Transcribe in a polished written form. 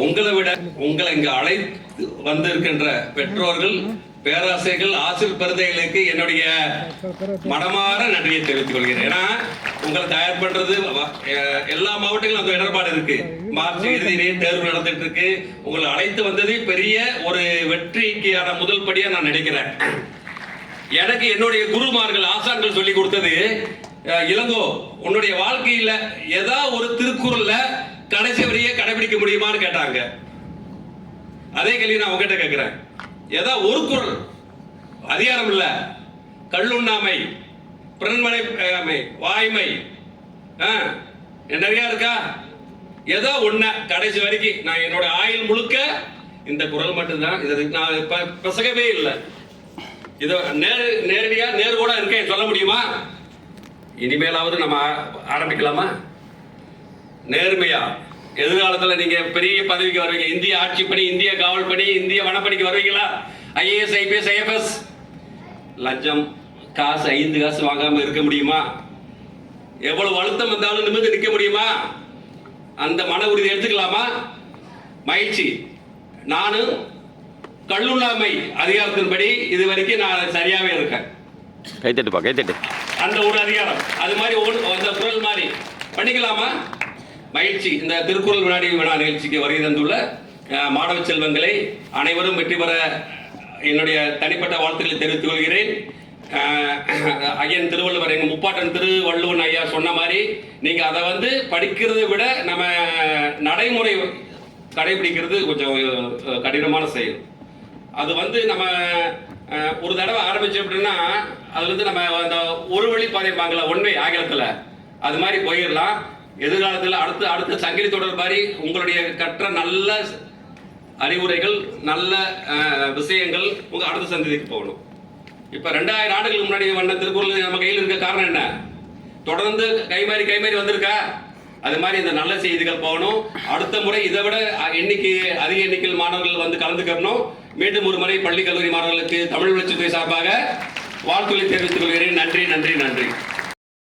உங்களை விட உங்களை இங்கு அழைத்து வந்திருக்கின்ற பெற்றோர்கள், பேராசிரியர்கள், ஆசிரியர் பெருந்தைகளுக்கு என்னுடைய மனமாற நன்றியை தெரிவித்துக் கொள்கிறேன். ஏன்னா உங்களை தயார் பண்றது எல்லா மாவட்டங்களும் அந்த இடர்பாடு இருக்கு. மார்ச் இறுதியிலே தேர்வு நடந்துட்டு இருக்கு. உங்களை அழைத்து வந்தது பெரிய ஒரு வெற்றிக்கான முதல் படியா நான் நினைக்கிறேன். எனக்கு என்னுடைய குருமார்கள், ஆசான்கள் சொல்லி கொடுத்தது, இளங்கோ உன்னுடைய வாழ்க்கையில ஏதாவது ஒரு திருக்குறள்ல கடைசி வரையே கடைபிடிக்க முடியுமான்னு கேட்டாங்க. அதே கேள்வி நான் உங்ககிட்ட கேட்கிறேன். ஏதாவது ஒரு குறள், அதிகாரம் இல்ல, கள்ளுண்ணாமை, பிறன்மனை, வாய்மை, நிறைய இருக்கா? ஏதோ ஒண்ணு கடைசி வரைக்கும் நான் என்னோட ஆயுள் முழுக்க இந்த குறள் மட்டும்தான். இது நான் பிசகவே இல்லை. இதை நேரடியா நேர்கூட இருக்கேன் சொல்ல முடியுமா? இனிமேலாவது நம்ம ஆரம்பிக்கலாமா? நேர்மையா எதிர்காலத்தில் நீங்க பெரிய பதவிக்கு வருவீங்க. இந்திய ஆட்சி பணி, இந்திய காவல் பணி, இந்திய வனப்பணிக்கு வருவீங்களா? IAS, IPS, IFS. லஞ்சம் காசு 5 காசு வாங்காம இருக்க முடியுமா? எவ்வளவு அழுத்தம் வந்தாலும் நிமிர்ந்து நிற்க முடியுமா? அந்த மன உறுதி எடுத்துக்கலாமா? மகிழ்ச்சி. நானும் கள்ளுண்ணாமை அதிகாரத்தின்படி இது வரைக்கும் நான் சரியாவே இருக்கேன். கைத்தட்டு அந்த ஒரு அதிகாரம் அது மாதிரி அந்த குரல் மாதிரி பண்ணிக்கலாமா? மகிழ்ச்சி. இந்த திருக்குறள் வினாடி வினா நிகழ்ச்சிக்கு வருகை தந்துள்ள மாணவ செல்வங்களை அனைவரும் வெற்றி பெற என்னுடைய தனிப்பட்ட வாழ்த்துக்களை தெரிவித்துக் கொள்கிறேன். ஐயன் திருவள்ளுவர், எங்கள் முப்பாட்டன் திருவள்ளுவன் ஐயா சொன்ன மாதிரி நீங்கள் அதை படிக்கிறதை விட நம்ம நடைமுறை கடைபிடிக்கிறது கொஞ்சம் கடினமான செயல். அது நம்ம ஒரு தடவை ஆரம்பிச்சோம் அப்படின்னா அது நம்ம அந்த ஒரு வழி பாதைப்பாங்களா, ஒன்வே ஆங்கிலத்தில், அது மாதிரி போயிடலாம். எதிர்காலத்தில் அடுத்த சங்கிலி தொடர் மாதிரி உங்களுடைய கற்ற நல்ல அறிவுரைகள், நல்ல விஷயங்கள் உங்க அடுத்த சந்ததிக்கு போகணும். இப்ப 2000 ஆண்டுகளுக்கு முன்னாடி வந்த திருக்குறள் நம்ம கையில் இருக்க காரணம் என்ன? தொடர்ந்து கைமாறி வந்திருக்கா? அது மாதிரி இந்த நல்ல செய்திகள் போகணும். அடுத்த முறை இதை விட அதிக எண்ணிக்கையில் மாணவர்கள் கலந்துக்கணும். மீண்டும் ஒரு முறை பள்ளி கல்லூரி மாணவர்களுக்கு தமிழ் வளர்ச்சித்துறை சார்பாக வாழ்த்துக்களை தெரிவித்துக் கொள்கிறேன். நன்றி.